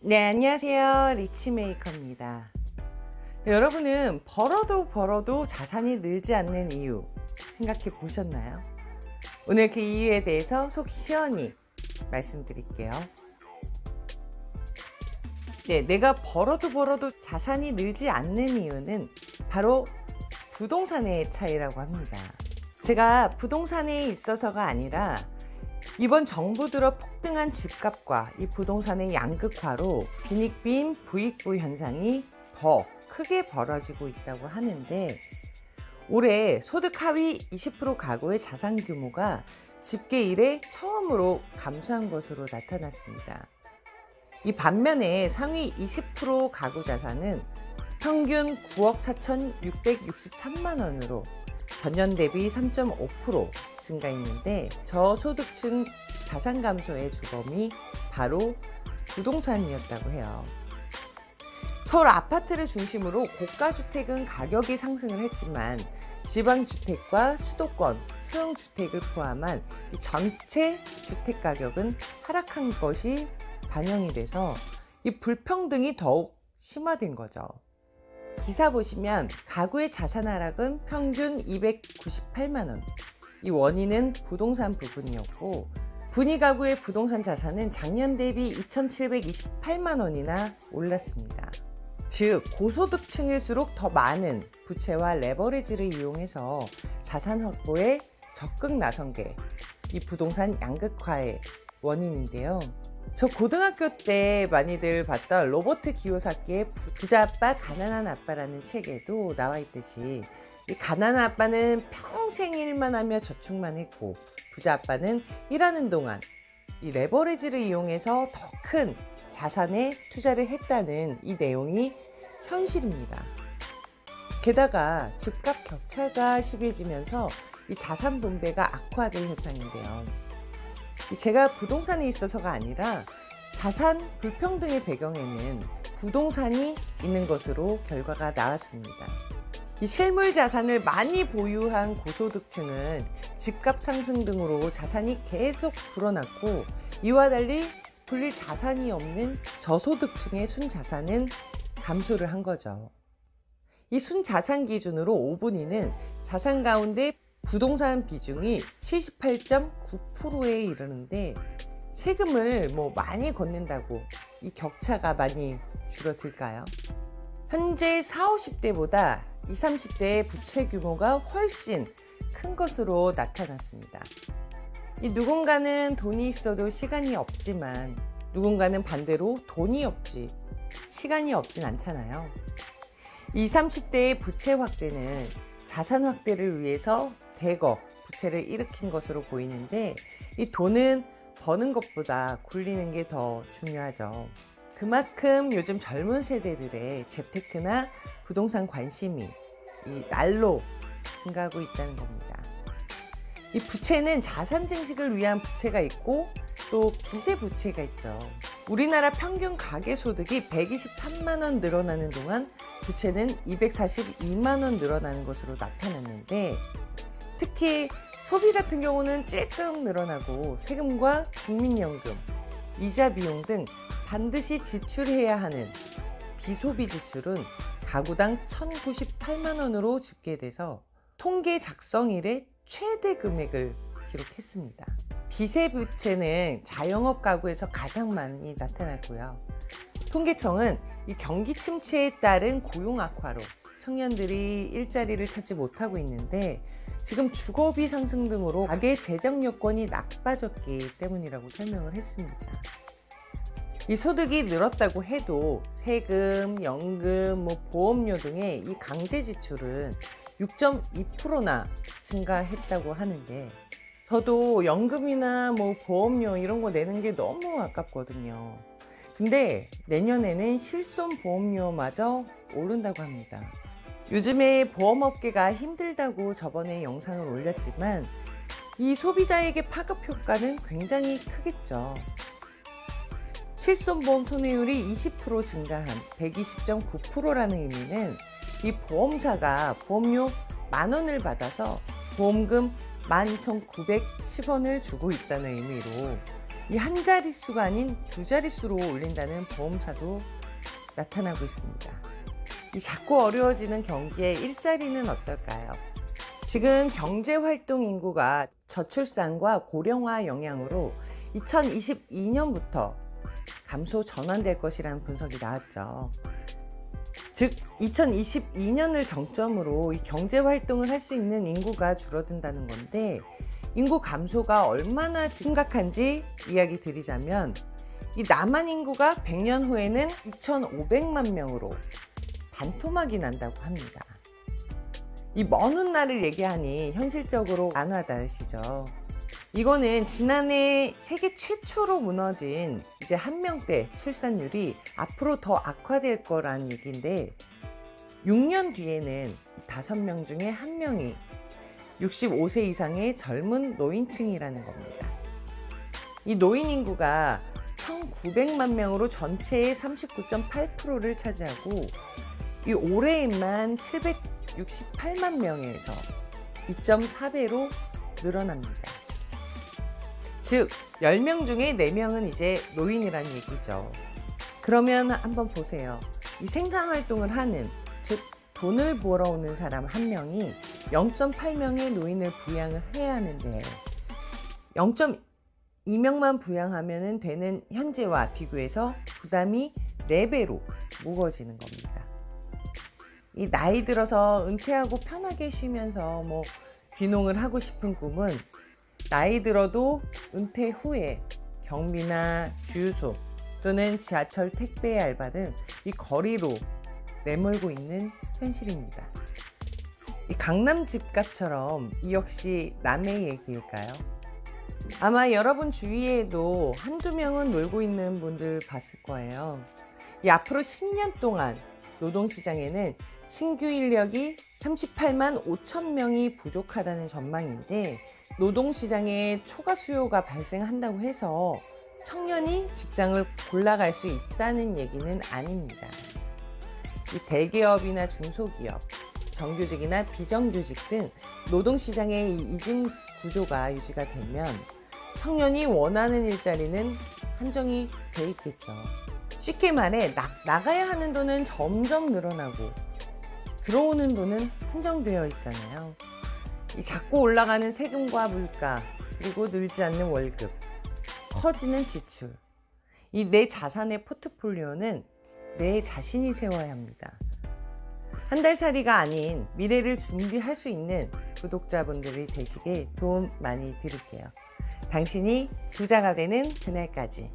네, 안녕하세요. 리치메이커입니다. 여러분은 벌어도 자산이 늘지 않는 이유 생각해 보셨나요? 오늘 그 이유에 대해서 속 시원히 말씀드릴게요. 네, 내가 벌어도 자산이 늘지 않는 이유는 바로 부동산의 차이라고 합니다. 제가 부동산에 있어서가 아니라 이번 정부 들어 폭등한 집값과 이 부동산의 양극화로 빈익빈 부익부 현상이 더 크게 벌어지고 있다고 하는데, 올해 소득 하위 20% 가구의 자산 규모가 집계 이래 처음으로 감소한 것으로 나타났습니다. 이 반면에 상위 20% 가구 자산은 평균 9억 4,663만 원으로 전년 대비 3.5% 증가했는데, 저소득층 자산 감소의 주범이 바로 부동산이었다고 해요. 서울 아파트를 중심으로 고가주택은 가격이 상승을 했지만 지방주택과 수도권, 소형주택을 포함한 이 전체 주택가격은 하락한 것이 반영이 돼서 이 불평등이 더욱 심화된 거죠. 기사 보시면 가구의 자산 하락은 평균 298만 원. 이 원인은 부동산 부분이었고, 분위 가구의 부동산 자산은 작년 대비 2,728만 원이나 올랐습니다. 즉, 고소득층일수록 더 많은 부채와 레버리지를 이용해서 자산 확보에 적극 나선 게 이 부동산 양극화의 원인인데요. 저 고등학교 때 많이들 봤던 로버트 기요사키의 부자 아빠 가난한 아빠라는 책에도 나와 있듯이, 이 가난한 아빠는 평생 일만 하며 저축만 했고, 부자 아빠는 일하는 동안 이 레버리지를 이용해서 더 큰 자산에 투자를 했다는 이 내용이 현실입니다. 게다가 집값 격차가 심해지면서 이 자산 분배가 악화된 현상인데요. 제가 부동산에 있어서가 아니라 자산 불평등의 배경에는 부동산이 있는 것으로 결과가 나왔습니다. 이 실물 자산을 많이 보유한 고소득층은 집값 상승 등으로 자산이 계속 불어났고, 이와 달리 불릴 자산이 없는 저소득층의 순자산은 감소를 한 거죠. 이 순자산 기준으로 5분위는 자산 가운데 부동산 비중이 78.9%에 이르는데, 세금을 많이 걷는다고 이 격차가 많이 줄어들까요? 현재 40, 50대보다 20, 30대의 부채 규모가 훨씬 큰 것으로 나타났습니다. 누군가는 돈이 있어도 시간이 없지만, 누군가는 반대로 돈이 없지 시간이 없진 않잖아요. 20, 30대의 부채 확대는 자산 확대를 위해서 대거 부채를 일으킨 것으로 보이는데, 이 돈은 버는 것보다 굴리는 게 더 중요하죠. 그만큼 요즘 젊은 세대들의 재테크나 부동산 관심이 이 날로 증가하고 있다는 겁니다. 이 부채는 자산 증식을 위한 부채가 있고, 또 기세 부채가 있죠. 우리나라 평균 가계소득이 123만 원 늘어나는 동안 부채는 242만 원 늘어나는 것으로 나타났는데, 특히 소비 같은 경우는 찔끔 늘어나고, 세금과 국민연금, 이자 비용 등 반드시 지출해야 하는 비소비 지출은 가구당 1,098만 원으로 집계돼서 통계 작성 이래 최대 금액을 기록했습니다. 비세부채는 자영업 가구에서 가장 많이 나타났고요. 통계청은 이 경기 침체에 따른 고용 악화로 청년들이 일자리를 찾지 못하고 있는데, 지금 주거비 상승 등으로 가계 재정 여건이 나빠졌기 때문이라고 설명을 했습니다. 이 소득이 늘었다고 해도 세금, 연금, 보험료 등의 이 강제 지출은 6.2%나 증가했다고 하는데, 저도 연금이나 보험료 이런 거 내는 게 너무 아깝거든요. 근데 내년에는 실손보험료마저 오른다고 합니다. 요즘에 보험업계가 힘들다고 저번에 영상을 올렸지만, 이 소비자에게 파급 효과는 굉장히 크겠죠. 실손보험 손해율이 20% 증가한 120.9%라는 의미는 이 보험사가 보험료 10,000원을 받아서 보험금 12,910원을 주고 있다는 의미로, 이 한 자릿수가 아닌 두 자릿수로 올린다는 보험사도 나타나고 있습니다. 이 자꾸 어려워지는 경기의 일자리는 어떨까요? 지금 경제활동 인구가 저출산과 고령화 영향으로 2022년부터 감소 전환될 것이라는 분석이 나왔죠. 즉 2022년을 정점으로 이 경제활동을 할 수 있는 인구가 줄어든다는 건데, 인구 감소가 얼마나 심각한지 이야기 드리자면, 이 남한 인구가 100년 후에는 2,500만 명으로 반토막이 난다고 합니다. 이 먼 훗날을 얘기하니 현실적으로 안 와닿으시죠? 이거는 지난해 세계 최초로 무너진 이제 한 명대 출산율이 앞으로 더 악화될 거란 얘기인데, 6년 뒤에는 5명 중에 1명이 65세 이상의 젊은 노인층이라는 겁니다. 이 노인 인구가 1,900만 명으로 전체의 39.8%를 차지하고, 이 올해에만 768만 명에서 2.4배로 늘어납니다. 즉 10명 중에 4명은 이제 노인이라는 얘기죠. 그러면 한번 보세요. 이 생산활동을 하는, 즉 돈을 벌어오는 사람 1명이 0.8명의 노인을 부양을 해야 하는데, 0.2명만 부양하면 되는 현재와 비교해서 부담이 4배로 무거워지는 겁니다. 이 나이 들어서 은퇴하고 편하게 쉬면서 귀농을 하고 싶은 꿈은 나이 들어도 은퇴 후에 경비나 주유소 또는 지하철 택배 알바 등 이 거리로 내몰고 있는 현실입니다. 이 강남 집값처럼 이 역시 남의 얘기일까요? 아마 여러분 주위에도 한두 명은 놀고 있는 분들 봤을 거예요. 이 앞으로 10년 동안 노동시장에는 신규 인력이 38만 5천 명이 부족하다는 전망인데, 노동시장에 초과 수요가 발생한다고 해서 청년이 직장을 골라갈 수 있다는 얘기는 아닙니다. 이 대기업이나 중소기업, 정규직이나 비정규직 등 노동시장의 이 이중 구조가 유지가 되면 청년이 원하는 일자리는 한정이 돼 있겠죠. 쉽게 말해 나가야 하는 돈은 점점 늘어나고 들어오는 돈은 한정되어 있잖아요. 이 자꾸 올라가는 세금과 물가, 그리고 늘지 않는 월급, 커지는 지출. 이 내 자산의 포트폴리오는 내 자신이 세워야 합니다. 한 달 살이가 아닌 미래를 준비할 수 있는 구독자분들이 되시게 도움 많이 드릴게요. 당신이 부자가 되는 그날까지.